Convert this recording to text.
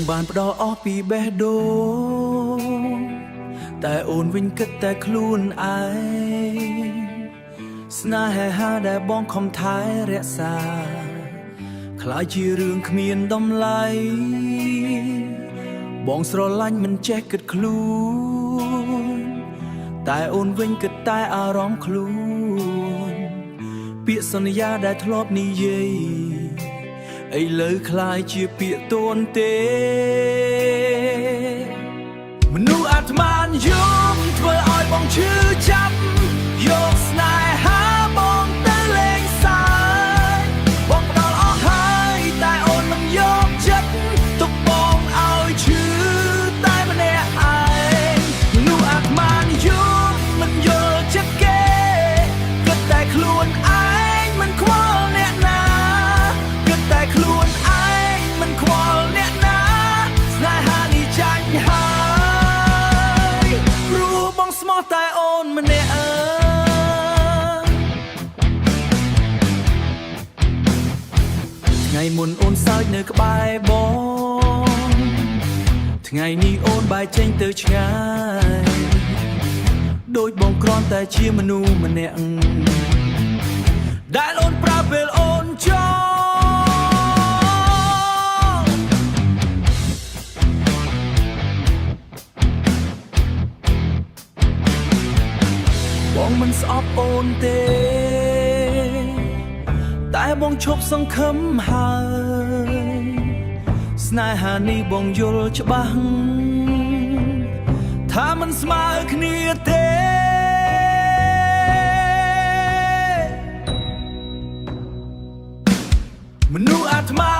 បានផ្ដោអស់ពីបេះដូងតែអូនវិញគិតតែខ្លួនឯងស្នេហាដែលបងខំថែរក្សាខ្លាចជារឿងគ្មានតម្លៃបងស្រឡាញ់មិនចេះគិតខ្លួនតែអូនវិញគិតតែអារម្មណ៍ខ្លួនពាក្យសន្យាដែលធ្លាប់និយាយឥឡូវคล้ายជាពាក្យតួនទេមនុស្សអាត្មានិយមធ្វើឲ្យបងឈឺចាប់យកស្នេហាបងទៅលេងសើចបងផ្ដល់អស់ហើយតែអូនមិនយកចិត្តទុកបងឲ្យឈឺតែម្នាក់ឯងមនុស្សអាត្មានិយមមិនយល់ចិត្តគេគិតតែខ្លួនឯងមិនខ្វល់អ្នកណាគិតតែខ្លួនឯងមិនខ្វល់អ្នកណាស្នេហានេះចាញ់ហើយព្រោះបងស្មោះតែអូនម្នាក់ថ្ងៃមុនអូនសើចនៅក្បែរបងថ្ងៃនេះអូនបែរចេញទៅឆ្ងាយដូចបងគ្រាន់តែជាមនុស្សម្នាក់ដែលអូនប្រាប់ពេលអូនចង់បងមិនស្អប់អូនទេតែបងឈប់សង្ឃឹមហើយស្នេហានេះបងយល់ច្បាស់ថាមិនស្មើគ្នាទេមនុស្សអាត្មា